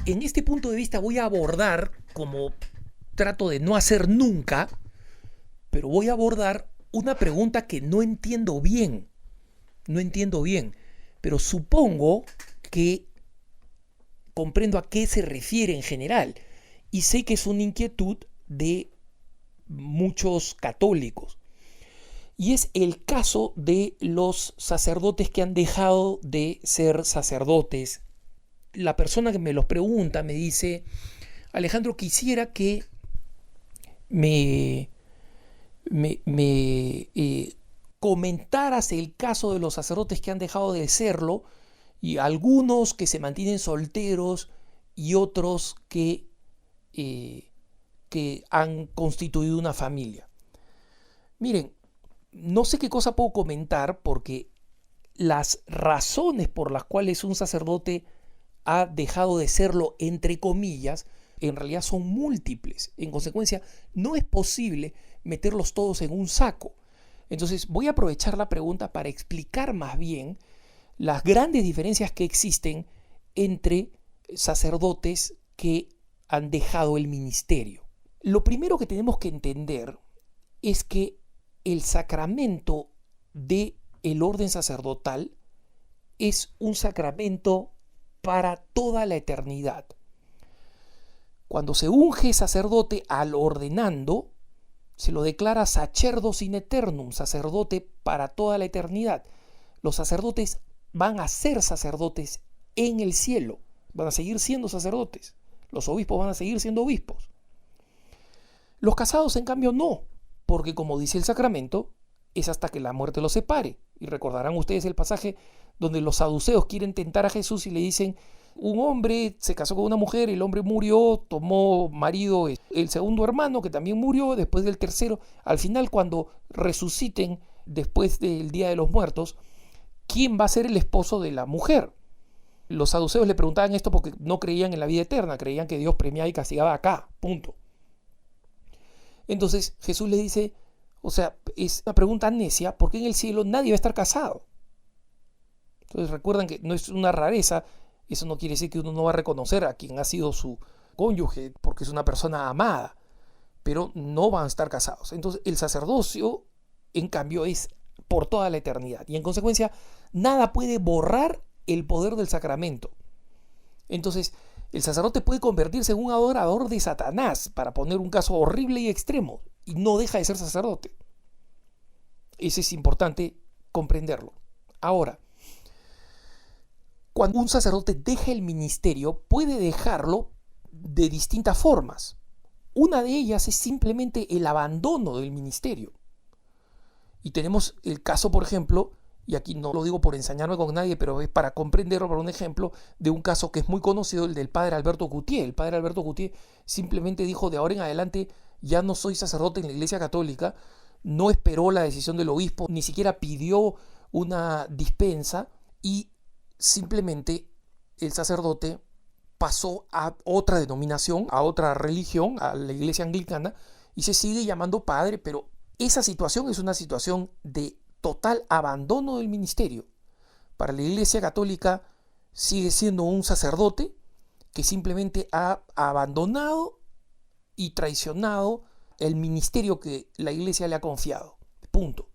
En este punto de vista voy a abordar, como trato de no hacer nunca, pero voy a abordar una pregunta que no entiendo bien. No entiendo bien, pero supongo que comprendo a qué se refiere en general. Y sé que es una inquietud de muchos católicos. Y es el caso de los sacerdotes que han dejado de ser sacerdotes. La persona que me los pregunta me dice: Alejandro, quisiera que me, me comentaras el caso de los sacerdotes que han dejado de serlo, y algunos que se mantienen solteros y otros que han constituido una familia. Miren, no sé qué cosa puedo comentar porque las razones por las cuales un sacerdote ha dejado de serlo, entre comillas, en realidad son múltiples. En consecuencia, no es posible meterlos todos en un saco. Entonces voy a aprovechar la pregunta para explicar más bien las grandes diferencias que existen entre sacerdotes que han dejado el ministerio. Lo primero que tenemos que entender es que el sacramento del orden sacerdotal es un sacramento para toda la eternidad. Cuando se unge sacerdote al ordenando, se lo declara sacerdos in aeternum, sacerdote para toda la eternidad. Los sacerdotes van a ser sacerdotes en el cielo, van a seguir siendo sacerdotes. Los obispos van a seguir siendo obispos. Los casados, en cambio, no, porque como dice el sacramento, es hasta que la muerte los separe. Y recordarán ustedes el pasaje donde los saduceos quieren tentar a Jesús y le dicen: un hombre se casó con una mujer, el hombre murió, tomó marido el segundo hermano que también murió, después del tercero. Al final, cuando resuciten después del Día de los Muertos, ¿quién va a ser el esposo de la mujer? Los saduceos le preguntaban esto porque no creían en la vida eterna, creían que Dios premiaba y castigaba acá, punto. Entonces Jesús les dice, o sea, es una pregunta necia, porque en el cielo nadie va a estar casado. Entonces recuerdan que no es una rareza, eso no quiere decir que uno no va a reconocer a quien ha sido su cónyuge, porque es una persona amada, pero no van a estar casados. Entonces el sacerdocio, en cambio, es por toda la eternidad, y en consecuencia nada puede borrar el poder del sacramento. Entonces el sacerdote puede convertirse en un adorador de Satanás, para poner un caso horrible y extremo, y no deja de ser sacerdote. Eso es importante comprenderlo. Ahora, cuando un sacerdote deja el ministerio, puede dejarlo de distintas formas. Una de ellas es simplemente el abandono del ministerio. Y tenemos el caso, por ejemplo, y aquí no lo digo por ensañarme con nadie, pero es para comprenderlo, por un ejemplo, de un caso que es muy conocido, el del padre Alberto Coutié. El padre Alberto Coutié simplemente dijo: de ahora en adelante ya no soy sacerdote en la Iglesia Católica. No esperó la decisión del obispo, ni siquiera pidió una dispensa, y simplemente el sacerdote pasó a otra denominación, a otra religión, a la Iglesia Anglicana, y se sigue llamando padre, pero esa situación es una situación de total abandono del ministerio. Para la Iglesia Católica sigue siendo un sacerdote que simplemente ha abandonado y traicionado el ministerio que la Iglesia le ha confiado. Punto.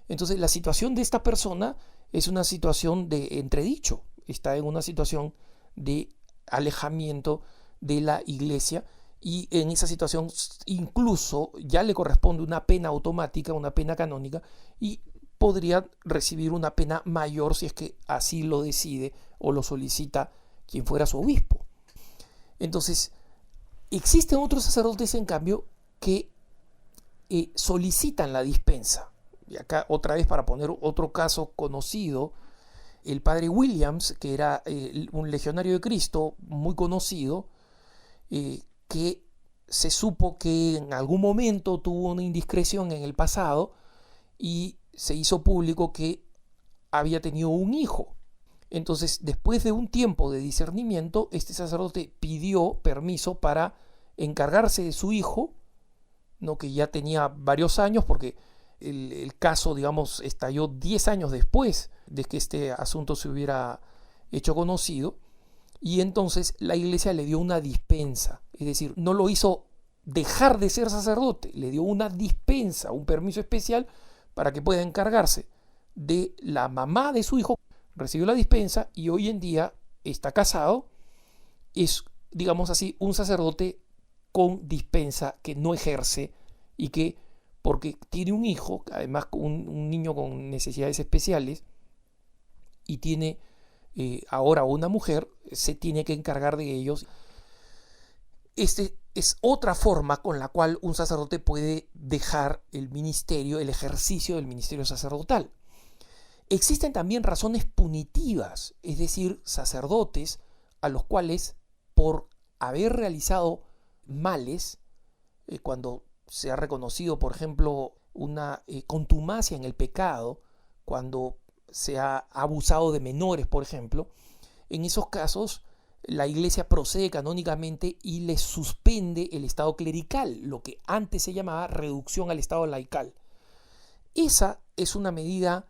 Entonces la situación de esta persona es una situación de entredicho, está en una situación de alejamiento de la Iglesia, y en esa situación incluso ya le corresponde una pena automática, una pena canónica, y podría recibir una pena mayor si es que así lo decide o lo solicita quien fuera su obispo. Entonces, existen otros sacerdotes, en cambio, que solicitan la dispensa. Y acá otra vez, para poner otro caso conocido, el padre Williams, que era un legionario de Cristo muy conocido, que se supo que en algún momento tuvo una indiscreción en el pasado y se hizo público que había tenido un hijo. Entonces, después de un tiempo de discernimiento, este sacerdote pidió permiso para encargarse de su hijo, ¿no? Que ya tenía varios años, porque el caso, digamos, estalló 10 años después de que este asunto se hubiera hecho conocido. Y entonces la iglesia le dio una dispensa, es decir, no lo hizo dejar de ser sacerdote, le dio una dispensa, un permiso especial para que pueda encargarse de la mamá de su hijo. Recibió la dispensa y hoy en día está casado, es, digamos así, un sacerdote con dispensa que no ejerce y que, porque tiene un hijo, además un niño con necesidades especiales, y tiene ahora una mujer, se tiene que encargar de ellos. Este es otra forma con la cual un sacerdote puede dejar el ministerio, el ejercicio del ministerio sacerdotal. Existen también razones punitivas, es decir, sacerdotes a los cuales por haber realizado males, cuando se ha reconocido, por ejemplo, una contumacia en el pecado, cuando se ha abusado de menores, por ejemplo, en esos casos la iglesia procede canónicamente y les suspende el estado clerical, lo que antes se llamaba reducción al estado laical. Esa es una medida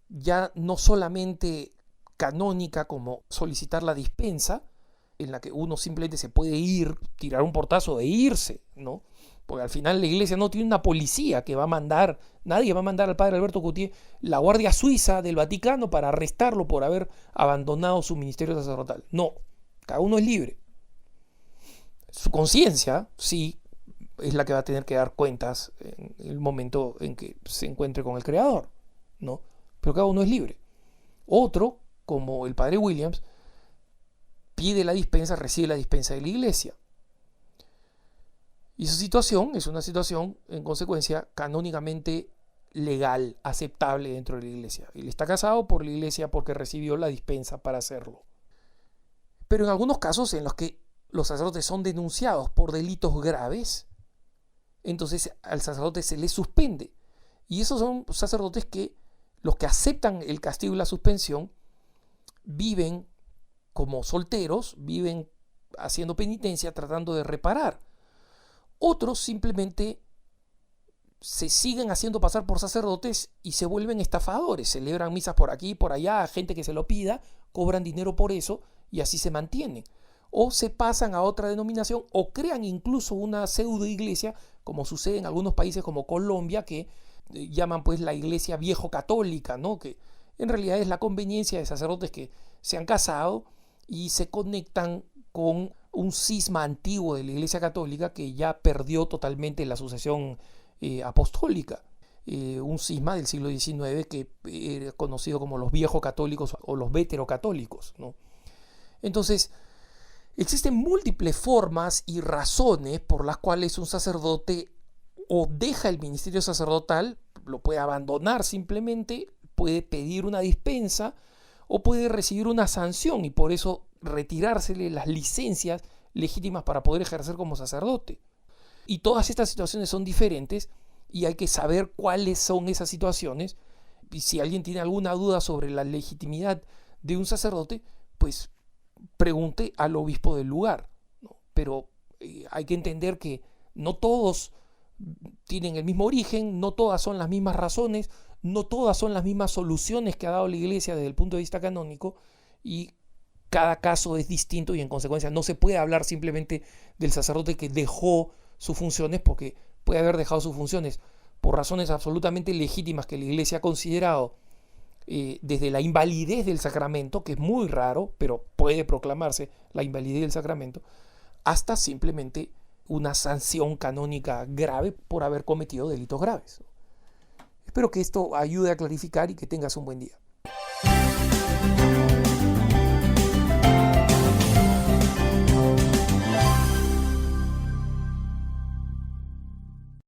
ya no solamente canónica como solicitar la dispensa, en la que uno simplemente se puede ir, tirar un portazo e irse, ¿no? Porque al final la iglesia no tiene una policía que va a mandar, nadie va a mandar al padre Alberto Coutier la Guardia Suiza del Vaticano para arrestarlo por haber abandonado su ministerio sacerdotal. No, cada uno es libre. Su conciencia, sí, es la que va a tener que dar cuentas en el momento en que se encuentre con el Creador, ¿no? Pero cada uno es libre. Otro, como el padre Williams, pide la dispensa, recibe la dispensa de la iglesia. Y su situación es una situación, en consecuencia, canónicamente legal, aceptable dentro de la iglesia. Él está casado por la iglesia porque recibió la dispensa para hacerlo. Pero en algunos casos en los que los sacerdotes son denunciados por delitos graves, entonces al sacerdote se le suspende. Y esos son sacerdotes que, los que aceptan el castigo y la suspensión, viven como solteros, viven haciendo penitencia, tratando de reparar. Otros simplemente se siguen haciendo pasar por sacerdotes y se vuelven estafadores, celebran misas por aquí y por allá a gente que se lo pida, cobran dinero por eso y así se mantienen. O se pasan a otra denominación o crean incluso una pseudo iglesia, como sucede en algunos países como Colombia, que llaman pues la iglesia viejo católica, ¿no? Que en realidad es la conveniencia de sacerdotes que se han casado y se conectan con un cisma antiguo de la iglesia católica que ya perdió totalmente la sucesión apostólica. Un cisma del siglo XIX que era conocido como los viejos católicos o los veterocatólicos, ¿no? Entonces, existen múltiples formas y razones por las cuales un sacerdote o deja el ministerio sacerdotal, lo puede abandonar simplemente, puede pedir una dispensa o puede recibir una sanción y por eso retirársele las licencias legítimas para poder ejercer como sacerdote. Y todas estas situaciones son diferentes y hay que saber cuáles son esas situaciones. Y si alguien tiene alguna duda sobre la legitimidad de un sacerdote, pues pregunte al obispo del lugar, ¿no? Pero hay que entender que no todos tienen el mismo origen, no todas son las mismas razones, no todas son las mismas soluciones que ha dado la iglesia desde el punto de vista canónico y cada caso es distinto y en consecuencia no se puede hablar simplemente del sacerdote que dejó sus funciones porque puede haber dejado sus funciones por razones absolutamente legítimas que la iglesia ha considerado, desde la invalidez del sacramento, que es muy raro, pero puede proclamarse la invalidez del sacramento, hasta simplemente una sanción canónica grave por haber cometido delitos graves. Espero que esto ayude a clarificar y que tengas un buen día.